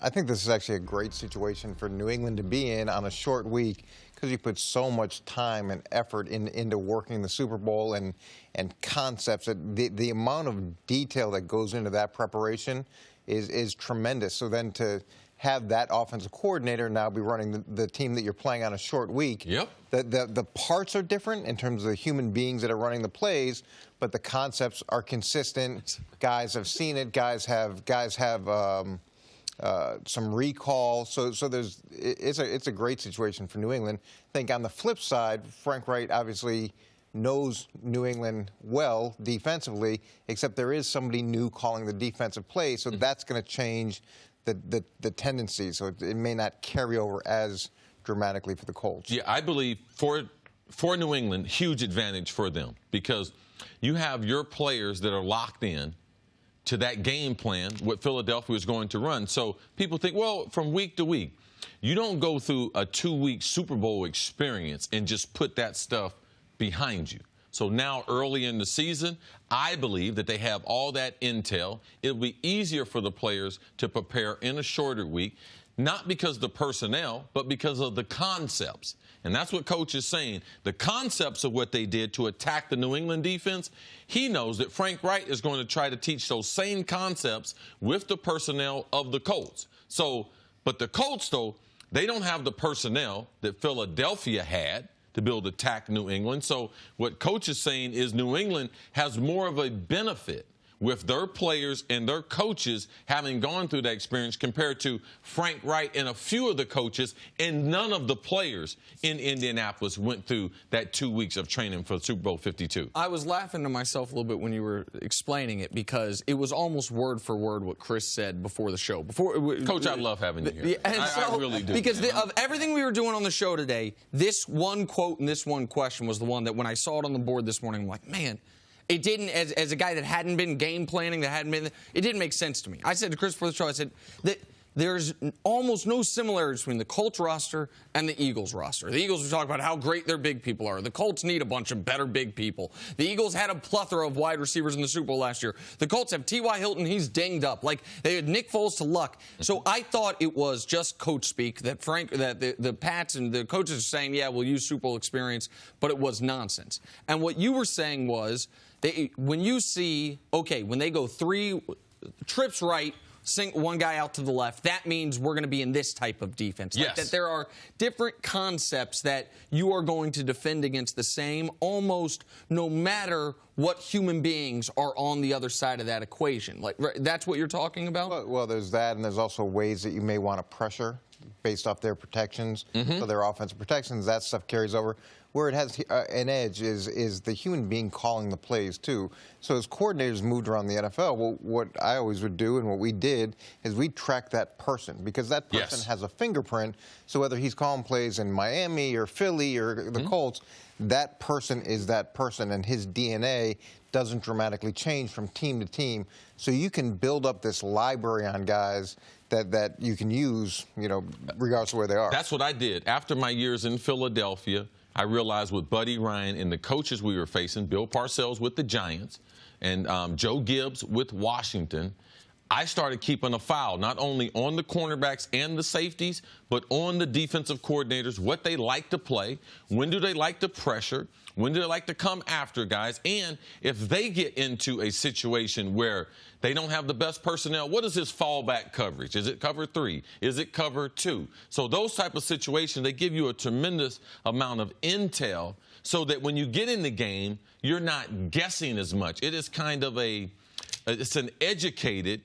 I think this is actually a great situation for New England to be in on a short week because you put so much time and effort into working the Super Bowl and concepts. The amount of detail that goes into that preparation is tremendous. So then to have that offensive coordinator now be running the team that you're playing on a short week. Yep. The parts are different in terms of the human beings that are running the plays, but the concepts are consistent. Guys have seen it. Guys have some recall. So it's a great situation for New England. I think on the flip side, Frank Wright obviously knows New England well defensively, except there is somebody new calling the defensive play, so that's going to change the tendency. So it may not carry over as dramatically for the Colts. Yeah, I believe for New England, huge advantage for them because you have your players that are locked in to that game plan, what Philadelphia is going to run. So people think, well, from week to week, you don't go through a 2-week Super Bowl experience and just put that stuff behind you. So now early in the season, I believe that they have all that intel. It'll be easier for the players to prepare in a shorter week, not because of the personnel, but because of the concepts. And that's what Coach is saying. The concepts of what they did to attack the New England defense, he knows that Frank Wright is going to try to teach those same concepts with the personnel of the Colts. So, but the Colts, though, they don't have the personnel that Philadelphia had to be able to attack New England. So what Coach is saying is New England has more of a benefit with their players and their coaches having gone through that experience compared to Frank Wright and a few of the coaches, and none of the players in Indianapolis went through that 2 weeks of training for Super Bowl 52. I was laughing to myself a little bit when you were explaining it because it was almost word for word what Cris said before the show. Coach, I love having you here. I really do. Because of everything we were doing on the show today, this one quote and this one question was the one that when I saw it on the board this morning, I'm like, man, it didn't, as a guy that hadn't been game planning, it didn't make sense to me. I said to Cris before the show, I said that there's almost no similarities between the Colts roster and the Eagles roster. The Eagles were talking about how great their big people are. The Colts need a bunch of better big people. The Eagles had a plethora of wide receivers in the Super Bowl last year. The Colts have T.Y. Hilton. He's dinged up. Like, they had Nick Foles to luck. So I thought it was just coach speak that the Pats and the coaches are saying, yeah, we'll use Super Bowl experience, but it was nonsense. And what you were saying was, when you see, okay, when they go 3 trips right, sink one guy out to the left, that means we're going to be in this type of defense. Yes. Like that there are different concepts that you are going to defend against the same almost no matter what human beings are on the other side of that equation. Like, that's what you're talking about? Well, there's that, and there's also ways that you may want to pressure based off their protections. So their offensive protections, that stuff carries over. Where it has an edge is the human being calling the plays, too. So as coordinators moved around the NFL, well, what I always would do and what we did is we track that person because that person has a fingerprint. So whether he's calling plays in Miami or Philly or the Colts, that person is that person, and his DNA doesn't dramatically change from team to team. So you can build up this library on guys that you can use, regardless of where they are. That's what I did. After my years in Philadelphia, I realized with Buddy Ryan and the coaches we were facing, Bill Parcells with the Giants and Joe Gibbs with Washington, I started keeping a file not only on the cornerbacks and the safeties, but on the defensive coordinators, what they like to play, when do they like to pressure, when do they like to come after guys, and if they get into a situation where they don't have the best personnel, what is his fallback coverage? Is it cover 3? Is it cover 2? So those type of situations, they give you a tremendous amount of intel so that when you get in the game, you're not guessing as much. It is kind of it's an educated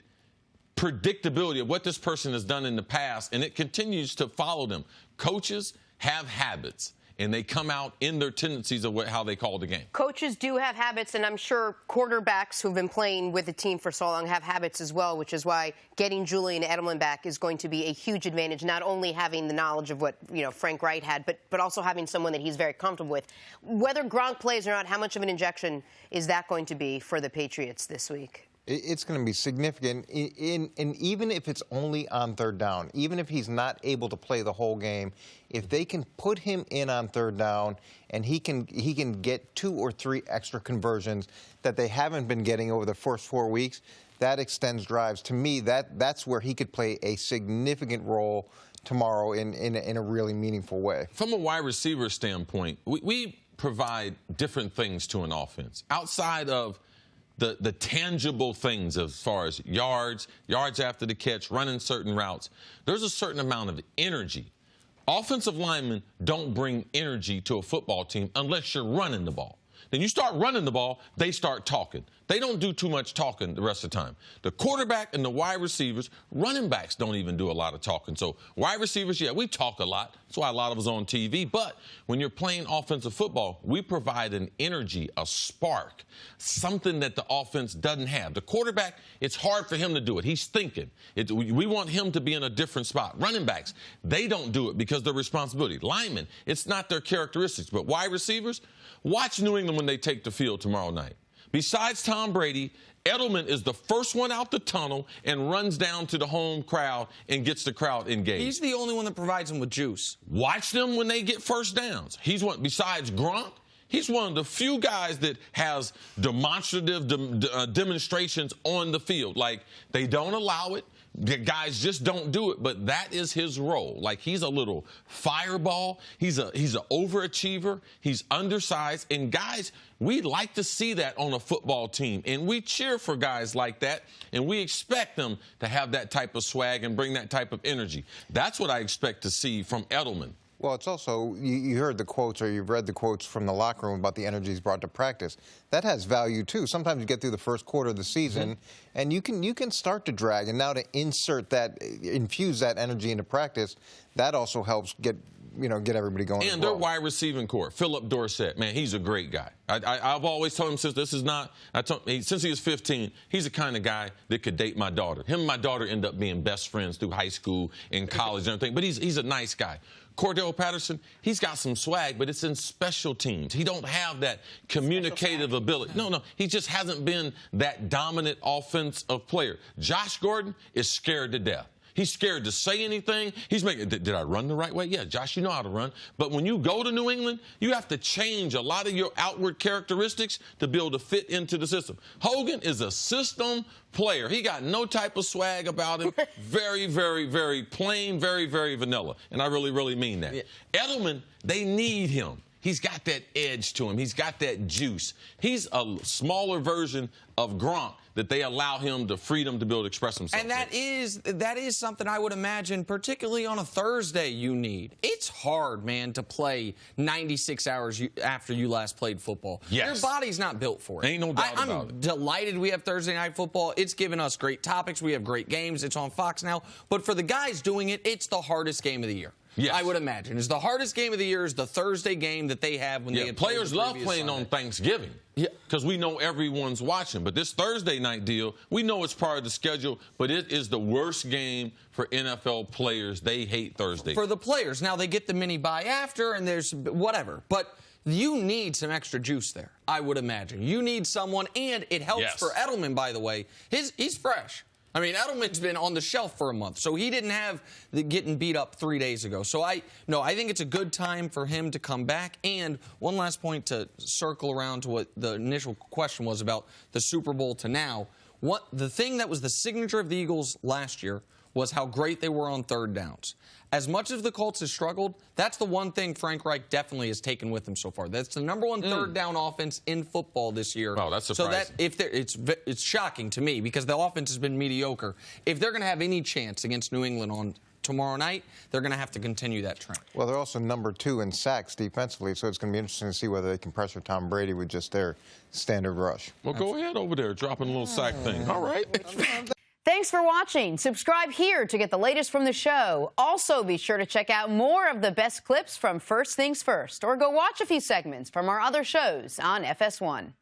predictability of what this person has done in the past, and it continues to follow them. Coaches have habits, and they come out in their tendencies of how they call the game. Coaches do have habits, and I'm sure quarterbacks who've been playing with the team for so long have habits as well, which is why getting Julian Edelman back is going to be a huge advantage, not only having the knowledge of what Frank Wright had, but also having someone that he's very comfortable with. Whether Gronk plays or not, how much of an injection is that going to be for the Patriots this week? It's going to be significant, and even if it's only on third down, even if he's not able to play the whole game, if they can put him in on third down and he can get 2 or 3 extra conversions that they haven't been getting over the first 4 weeks, that extends drives. To me, that's where he could play a significant role tomorrow in a really meaningful way. From a wide receiver standpoint, we provide different things to an offense outside of the tangible things as far as yards after the catch, running certain routes. There's a certain amount of energy. Offensive linemen don't bring energy to a football team unless you're running the ball. Then you start running the ball, they start talking. They don't do too much talking the rest of the time. The quarterback and the wide receivers, running backs don't even do a lot of talking. So wide receivers, yeah, we talk a lot. That's why a lot of us on TV. But when you're playing offensive football, we provide an energy, a spark, something that the offense doesn't have. The quarterback, it's hard for him to do it. He's thinking. We want him to be in a different spot. Running backs, they don't do it because of their responsibility. Linemen, it's not their characteristics. But wide receivers, watch New England when they take the field tomorrow night. Besides Tom Brady, Edelman is the first one out the tunnel and runs down to the home crowd and gets the crowd engaged. He's the only one that provides them with juice. Watch them when they get first downs. He's one, besides Gronk, he's one of the few guys that has demonstrative demonstrations on the field. Like, they don't allow it. The guys just don't do it, but that is his role. Like, he's a little fireball. He's an overachiever. He's undersized. And, guys, we like to see that on a football team. And we cheer for guys like that, and we expect them to have that type of swag and bring that type of energy. That's what I expect to see from Edelman. Well, it's also, you heard the quotes or you've read the quotes from the locker room about the energy he's brought to practice. That has value, too. Sometimes you get through the first quarter of the season, and you can start to drag. And now to infuse that energy into practice, that also helps get everybody going. And their wide receiving core, Philip Dorsett, man, he's a great guy. I've always told him since he was 15, he's the kind of guy that could date my daughter. Him and my daughter end up being best friends through high school and college and everything. But he's a nice guy. Cordell Patterson, he's got some swag, but it's in special teams. He don't have that communicative ability. No, he just hasn't been that dominant offensive player. Josh Gordon is scared to death. He's scared to say anything. He's making, did I run the right way? Yeah, Josh, you know how to run. But when you go to New England, you have to change a lot of your outward characteristics to be able to fit into the system. Hogan is a system player. He got no type of swag about him. Very, very, very plain, very, very vanilla. And I really, really mean that. Yeah. Edelman, they need him. He's got that edge to him. He's got that juice. He's a smaller version of Gronk that they allow him the freedom to be able to express himself. And that is something I would imagine, particularly on a Thursday, you need. It's hard, man, to play 96 hours after you last played football. Yes. Your body's not built for it. Ain't no doubt about it. I'm delighted we have Thursday Night Football. It's given us great topics. We have great games. It's on Fox now. But for the guys doing it, it's the hardest game of the year. Yes. I would imagine. It's the hardest game of the year is the Thursday game that they have when they get players love playing Sunday on Thanksgiving. Yeah, because we know everyone's watching. But this Thursday night deal, we know it's part of the schedule, but it is the worst game for NFL players. They hate Thursday. For the players. Now, they get the mini bye after, and there's whatever. But you need some extra juice there, I would imagine. You need someone, and it helps for Edelman, by the way. He's fresh. I mean, Edelman's been on the shelf for a month, so he didn't have the getting beat up 3 days ago. So I think it's a good time for him to come back. And one last point to circle around to what the initial question was about the Super Bowl to now. The thing that was the signature of the Eagles last year was how great they were on third downs. As much as the Colts have struggled, that's the one thing Frank Reich definitely has taken with him so far. That's the #1 third down offense in football this year. Oh, that's surprising. So that it's shocking to me because the offense has been mediocre. If they're going to have any chance against New England on tomorrow night, they're going to have to continue that trend. Well, they're also #2 in sacks defensively, so it's going to be interesting to see whether they can pressure Tom Brady with just their standard rush. Well, go ahead over there, dropping a little sack thing. All right. Thanks for watching. Subscribe here to get the latest from the show. Also, be sure to check out more of the best clips from First Things First, or go watch a few segments from our other shows on FS1.